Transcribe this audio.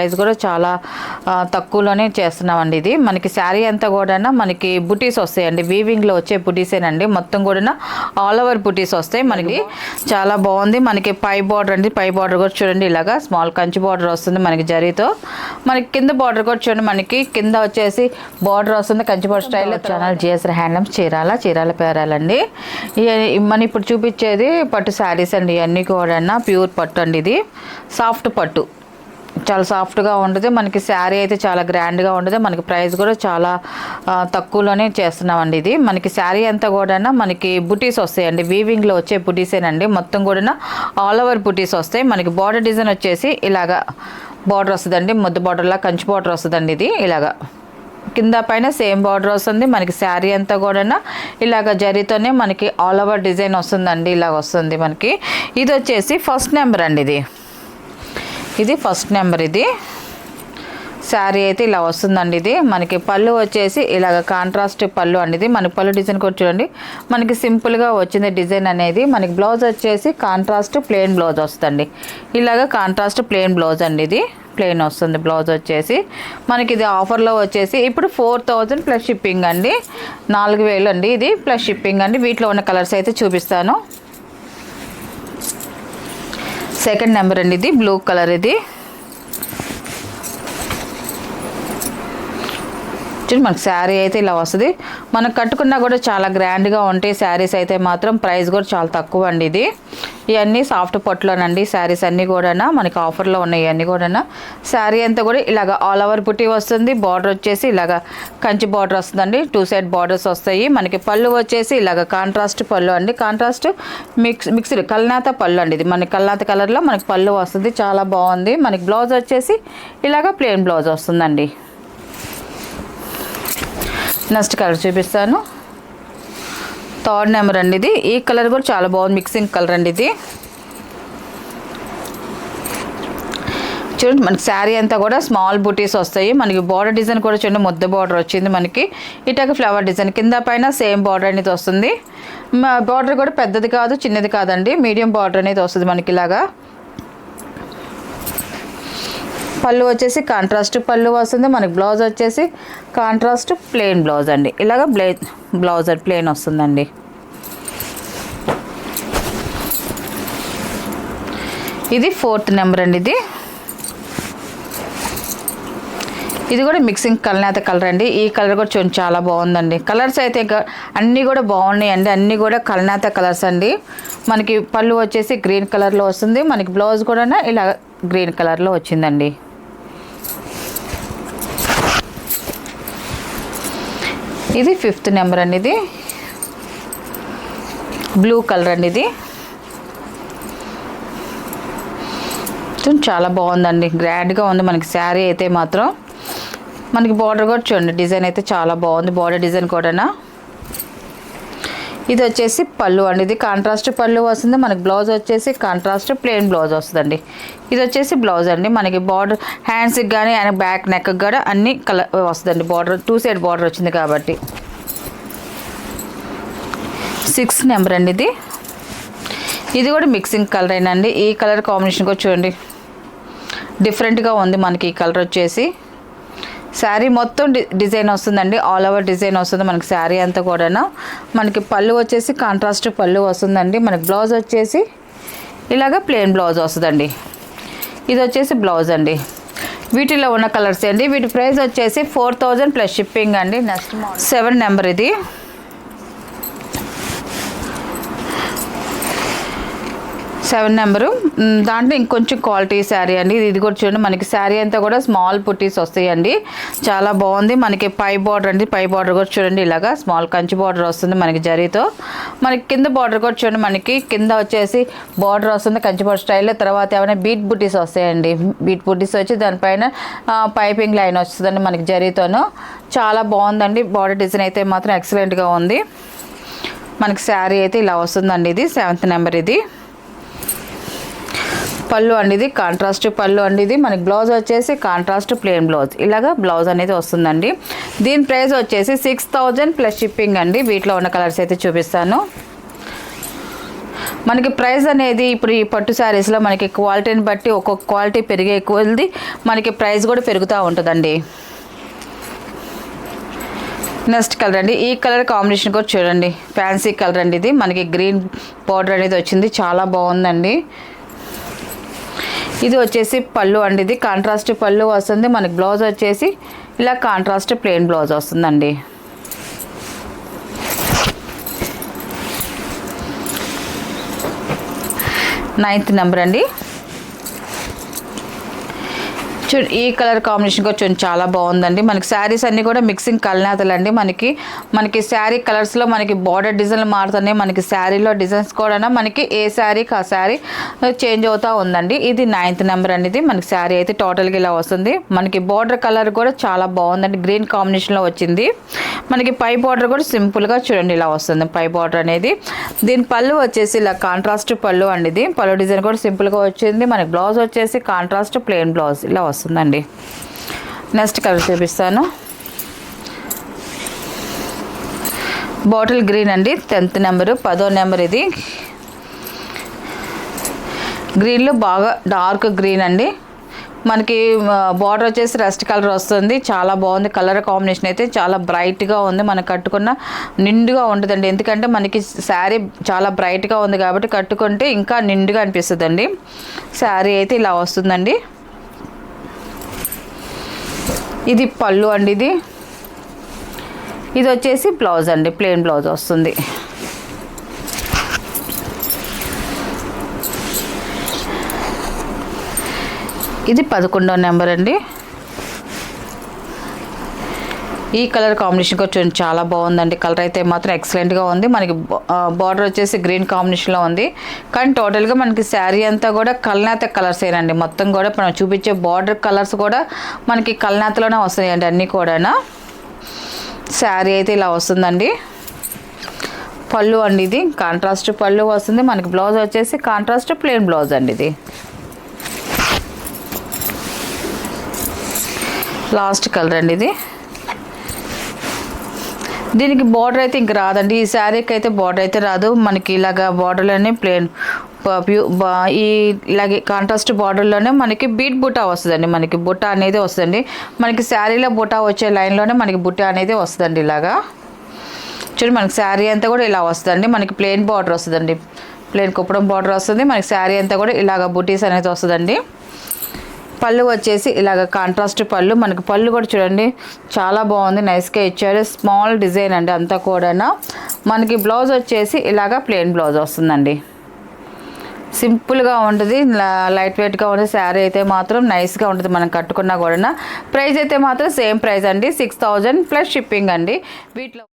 Price కూడా చాలా తక్కువలోనే చేస్తున్నామండి. ఇది మనకి శారీ అంతా కూడా మనకి బుటీస్ వస్తాయండి, వీవింగ్లో వచ్చే బుటీసేనండి. మొత్తం కూడా ఆల్ ఓవర్ బుటీస్ వస్తాయి. మనకి చాలా బాగుంది. మనకి పై బార్డర్ అండి, పై బార్డర్ కూడా చూడండి ఇలాగా స్మాల్ కంచి బార్డర్ వస్తుంది మనకి జరీతో. మనకి కింద బార్డర్ కూడా చూడండి, మనకి కింద వచ్చేసి బార్డర్ వస్తుంది కంచి బార్డర్ స్టైల్లో. ఛానల్ జిఎస్ హ్యాండ్లూమ్స్ చీరాల పేరాలండి. మనం ఇప్పుడు చూపించేది పట్టు శారీస్ అండి. ఇవన్నీ కూడా ప్యూర్ పట్టు అండి. ఇది సాఫ్ట్ పట్టు, చాలా సాఫ్ట్గా ఉంటుంది. మనకి శారీ అయితే చాలా గ్రాండ్గా ఉంటుంది. మనకి ప్రైస్ కూడా చాలా తక్కువలోనే చేస్తున్నామండి. ఇది మనకి శారీ అంతా కూడా మనకి బుటీస్ వస్తాయండి, వీవింగ్లో వచ్చే బుటీసేనండి. మొత్తం కూడా ఆల్ ఓవర్ బుటీస్ వస్తాయి. మనకి బార్డర్ డిజైన్ వచ్చేసి ఇలాగా బార్డర్ వస్తుందండి, ముద్ద బార్డర్లా కంచి బార్డర్ వస్తుందండి. ఇది ఇలాగా కింద పైన సేమ్ బార్డర్ వస్తుంది. మనకి శారీ అంతా కూడా ఇలాగ జరీతోనే మనకి ఆల్ ఓవర్ డిజైన్ వస్తుందండి. ఇలాగ వస్తుంది మనకి. ఇది వచ్చేసి ఫస్ట్ నెంబర్ అండి. ఇది ఫస్ట్ నెంబర్. ఇది శారీ అయితే ఇలా వస్తుందండి. ఇది మనకి పళ్ళు వచ్చేసి ఇలాగ కాంట్రాస్ట్ పళ్ళు అండి. ఇది మనకి పళ్ళు డిజైన్ కూడా చూడండి, మనకి సింపుల్గా వచ్చింది డిజైన్ అనేది. మనకి బ్లౌజ్ వచ్చేసి కాంట్రాస్ట్ ప్లెయిన్ బ్లౌజ్ వస్తుందండి. ఇలాగ కాంట్రాస్ట్ ప్లెయిన్ బ్లౌజ్ అండి. ఇది ప్లెయిన్ వస్తుంది బ్లౌజ్ వచ్చేసి. మనకి ఇది ఆఫర్లో వచ్చేసి ఇప్పుడు 4000 ప్లస్ షిప్పింగ్ అండి, 4000 అండి. ఇది ప్లస్ షిప్పింగ్ అండి. వీటిలో ఉన్న కలర్స్ అయితే చూపిస్తాను. సెకండ్ నెంబర్ అండి. ఇది బ్లూ కలర్. ఇది మనకి శారీ అయితే ఇలా వస్తుంది. మనం కట్టుకున్నా కూడా చాలా గ్రాండ్గా ఉంటాయి శారీస్ అయితే మాత్రం. ప్రైస్ కూడా చాలా తక్కువ అండి. ఇది ఇవన్నీ సాఫ్ట్ పట్టులోనండి శారీస్ అన్నీ కూడా మనకి ఆఫర్లో ఉన్నాయి. ఇవన్నీ కూడా శారీ అంతా కూడా ఇలాగ ఆల్ ఓవర్ బుటీ వస్తుంది. బార్డర్ వచ్చేసి ఇలాగ కంచి బార్డర్ వస్తుందండి. 2 సైడ్ బార్డర్స్ వస్తాయి. మనకి పళ్ళు వచ్చేసి ఇలాగ కాంట్రాస్ట్ పళ్ళు అండి. కాంట్రాస్ట్ మిక్స్డ్ కల్నాత పళ్ళు అండి. ఇది మనకి కల్నాత కలర్లో మనకి పళ్ళు వస్తుంది, చాలా బాగుంది. మనకి బ్లౌజ్ వచ్చేసి ఇలాగ ప్లెయిన్ బ్లౌజ్ వస్తుందండి. నెక్స్ట్ కలర్ చూపిస్తాను. థర్డ్ నెంబర్ అండి. ఇది ఈ కలర్ కూడా చాలా బాగుంది, మిక్సింగ్ కలర్ అండి. ఇది చూడండి, మనకి శారీ అంతా కూడా స్మాల్ బుటీస్ వస్తాయి. మనకి బార్డర్ డిజైన్ కూడా చూడండి, ముద్ద బార్డర్ వచ్చింది మనకి. ఇటాక ఫ్లవర్ డిజైన్ కింద పైన సేమ్ బార్డర్ అనేది వస్తుంది. బార్డర్ కూడా పెద్దది కాదు చిన్నది కాదండి, మీడియం బార్డర్ అనేది వస్తుంది మనకి. ఇలాగా పళ్ళు వచ్చేసి కాంట్రాస్ట్ పళ్ళు వస్తుంది. మనకి బ్లౌజ్ వచ్చేసి కాంట్రాస్ట్ ప్లెయిన్ బ్లౌజ్ అండి. ఇలాగ బ్లౌజ్ ప్లెయిన్ వస్తుందండి. ఇది ఫోర్త్ నెంబర్ అండి. ఇది కూడా మిక్సింగ్ కల్నాత కలర్ అండి. ఈ కలర్ కూడా చూడండి చాలా బాగుందండి. కలర్స్ అయితే అన్నీ కూడా బాగున్నాయి అండి. అన్నీ కూడా కల్నాత కలర్స్ అండి. మనకి పళ్ళు వచ్చేసి గ్రీన్ కలర్లో వస్తుంది. మనకి బ్లౌజ్ కూడా ఇలా గ్రీన్ కలర్లో వచ్చిందండి. ఇది ఫిఫ్త్ నెంబర్ అండి. ఇది బ్లూ కలర్ అండి. ఇది చాలా బాగుందండి, గ్రాండ్గా ఉంది మనకి శారీ అయితే మాత్రం. మనకి బార్డర్ కూడా చూడండి, డిజైన్ అయితే చాలా బాగుంది. బార్డర్ డిజైన్ కూడా. ఇది వచ్చేసి పళ్ళు అండి. ఇది కాంట్రాస్ట్ పళ్ళు వస్తుంది. మనకి బ్లౌజ్ వచ్చేసి కాంట్రాస్ట్ ప్లెయిన్ బ్లౌజ్ వస్తుందండి. ఇది వచ్చేసి బ్లౌజ్ అండి. మనకి బార్డర్ హ్యాండ్స్కి కానీ అండ్ బ్యాక్ నెక్కి కూడా అన్ని కలర్ వస్తుందండి. బార్డర్ 2 సైడ్ బార్డర్ వచ్చింది కాబట్టి. 6th నెంబర్ అండి. ఇది కూడా మిక్సింగ్ కలర్ అయినండి. ఈ కలర్ కాంబినేషన్ కూడా చూడండి డిఫరెంట్గా ఉంది మనకి. ఈ కలర్ వచ్చేసి శారీ మొత్తం డిజైన్ వస్తుందండి, ఆల్ ఓవర్ డిజైన్ వస్తుంది మనకి శారీ అంతా కూడా. మనకి పళ్ళు వచ్చేసి కాంట్రాస్ట్ పళ్ళు వస్తుందండి. మనకి బ్లౌజ్ వచ్చేసి ఇలాగ ప్లెయిన్ బ్లౌజ్ వస్తుందండి. ఇది వచ్చేసి బ్లౌజ్ అండి. వీటిలో ఉన్న కలర్స్ అండి. వీటి ప్రైస్ వచ్చేసి 4000 ప్లస్ షిప్పింగ్ అండి. Next 7 number. ఇది 7 నెంబరు. దాంట్లో ఇంకొంచెం క్వాలిటీ శారీ అండి. ఇది కూడా చూడండి, మనకి శారీ అంతా కూడా స్మాల్ పుట్టీస్ వస్తాయండి. చాలా బాగుంది. మనకి పై బార్డర్ అండి. పై బార్డర్ కూడా చూడండి ఇలాగా స్మాల్ కంచి బార్డర్ వస్తుంది మనకి జరీతో. మనకి కింద బార్డర్ కూడా చూడండి, మనకి కింద వచ్చేసి బార్డర్ వస్తుంది కంచి బార్డర్ స్టైల్లో. తర్వాత ఏమైనా బీట్ బుట్టీస్ వస్తాయండి. బీట్ బుట్టీస్ వచ్చి దానిపైన పైపింగ్ లైన్ వస్తుందండి మనకి జరీతోను. చాలా బాగుందండి. బార్డర్ డిజైన్ అయితే మాత్రం ఎక్సలెంట్గా ఉంది. మనకి శారీ అయితే ఇలా వస్తుందండి. ఇది 7th నెంబర్. ఇది పళ్ళు అండి. ఇది కాంట్రాస్ట్ పళ్ళు అండి. ఇది మనకి బ్లౌజ్ వచ్చేసి కాంట్రాస్ట్ ప్లెయిన్ బ్లౌజ్, ఇలాగా బ్లౌజ్ అనేది వస్తుందండి. దీని ప్రైస్ వచ్చేసి 6000 ప్లస్ షిప్పింగ్ అండి. వీటిలో ఉన్న కలర్స్ అయితే చూపిస్తాను. మనకి ప్రైస్ అనేది ఇప్పుడు ఈ పట్టు శారీస్లో మనకి క్వాలిటీని బట్టి ఒక్కొక్క క్వాలిటీ పెరిగే కొద్ది మనకి ప్రైస్ కూడా పెరుగుతూ ఉంటుందండి. నెక్స్ట్ కలర్ అండి, ఈ కలర్ కాంబినేషన్ కూడా చూడండి, ఫ్యాన్సీ కలర్ అండి. ఇది మనకి గ్రీన్ బార్డర్ అనేది వచ్చింది, చాలా బాగుందండి. ఇది వచ్చేసి పళ్ళు అండి, ఇది కాంట్రాస్ట్ పళ్ళు వస్తుంది. మనకి బ్లౌజ్ వచ్చేసి ఇలా కాంట్రాస్ట్ ప్లెయిన్ బ్లౌజ్ వస్తుందండి. 9th నెంబర్ అండి. చూడండి ఈ కలర్ కాంబినేషన్ కూడా చూడండి, చాలా బాగుందండి. మనకి శారీస్ అన్నీ కూడా మిక్సింగ్ కల్నాతలు అండి. మనకి శారీ కలర్స్లో మనకి బార్డర్ డిజైన్లు మారుతున్నాయి. మనకి శారీలో డిజైన్స్ కూడా మనకి ఏ శారీకి ఆ శారీ చేంజ్ అవుతూ ఉందండి. ఇది 9th నెంబర్ అండి. ఇది మనకి శారీ అయితే టోటల్గా ఇలా వస్తుంది. మనకి బార్డర్ కలర్ కూడా చాలా బాగుందండి, గ్రీన్ కాంబినేషన్లో వచ్చింది. మనకి పై బార్డర్ కూడా సింపుల్గా చూడండి ఇలా వస్తుంది పై బార్డర్ అనేది. దీని పళ్ళు వచ్చేసి ఇలా కాంట్రాస్ట్ పళ్ళు అండి. ఇది పళ్ళు డిజైన్ కూడా సింపుల్గా వచ్చింది. మనకి బ్లౌజ్ వచ్చేసి కాంట్రాస్ట్ ప్లెయిన్ బ్లౌజ్ ఇలా వస్తుందండి. నెక్స్ట్ కలర్ చూపిస్తాను, బాటిల్ గ్రీన్ అండి. 10th నెంబరు, 10వ నెంబర్. ఇది గ్రీన్లో బాగా డార్క్ గ్రీన్ అండి. మనకి బార్డర్ వచ్చేసి రస్ట్ కలర్ వస్తుంది, చాలా బాగుంది. కలర్ కాంబినేషన్ అయితే చాలా బ్రైట్గా ఉంది, మనకు కట్టుకున్న నిండుగా ఉంటుందండి. ఎందుకంటే మనకి శారీ చాలా బ్రైట్గా ఉంది కాబట్టి కట్టుకుంటే ఇంకా నిండుగా అనిపిస్తుందండి. శారీ అయితే ఇలా వస్తుందండి. ఇది పళ్ళు అండి. ఇది వచ్చేసి బ్లౌజ్ అండి, ప్లెయిన్ బ్లౌజ్ వస్తుంది. ఇది 11వ నెంబర్ అండి. ఈ కలర్ కాంబినేషన్ కొంచెం చాలా బాగుందండి. కలర్ అయితే మాత్రం ఎక్సలెంట్గా ఉంది. మనకి బార్డర్ వచ్చేసి గ్రీన్ కాంబినేషన్లో ఉంది. కానీ టోటల్గా మనకి శారీ అంతా కూడా కల్నాత కలర్స్ ఏనండి. మొత్తం కూడా మనం చూపించే బార్డర్ కలర్స్ కూడా మనకి కల్నాతలోనే వస్తాయండి అన్నీ కూడా. శారీ అయితే ఇలా వస్తుందండి. పళ్ళు అండి, ఇది కాంట్రాస్ట్ పళ్ళు వస్తుంది. మనకి బ్లౌజ్ వచ్చేసి కాంట్రాస్ట్ ప్లెయిన్ బ్లౌజ్ అండి. ఇది లాస్ట్ కలర్ అండి. ఇది దీనికి బార్డర్ అయితే ఇంక రాదండి. ఈ శారీకి అయితే బార్డర్ అయితే రాదు. మనకి ఇలాగ బార్డర్లోనే ప్లెయిన్ ఈ ఇలాగే కాంట్రాస్ట్ బార్డర్లోనే మనకి బీట్ బుటా వస్తుందండి. మనకి బుట్ట అనేది వస్తుందండి. మనకి శారీలో బుటా వచ్చే లైన్లోనే మనకి బుట్ట అనేది వస్తుందండి. ఇలాగా చూడండి, మనకి శారీ అంతా కూడా ఇలా వస్తుందండి. మనకి ప్లెయిన్ బార్డర్ వస్తుందండి, ప్లెయిన్ కుప్పడం బార్డర్ వస్తుంది. మనకి శారీ అంతా కూడా ఇలాగ బుటీస్ అనేది వస్తుందండి. పళ్ళు వచ్చేసి ఇలాగ కాంట్రాస్ట్ పళ్ళు. మనకి పళ్ళు కూడా చూడండి చాలా బాగుంది, నైస్గా ఇచ్చారు. స్మాల్ డిజైన్ అండి అంతా కూడా. మనకి బ్లౌజ్ వచ్చేసి ఇలాగ ప్లెయిన్ బ్లౌజ్ వస్తుందండి. సింపుల్గా ఉంటుంది, లైట్ వెయిట్గా ఉంటుంది. శారీ అయితే మాత్రం నైస్గా ఉంటుంది మనం కట్టుకున్నా కూడా. ప్రైస్ అయితే మాత్రం సేమ్ ప్రైస్ అండి, 6000 ప్లస్ షిప్పింగ్ అండి. వీటిలో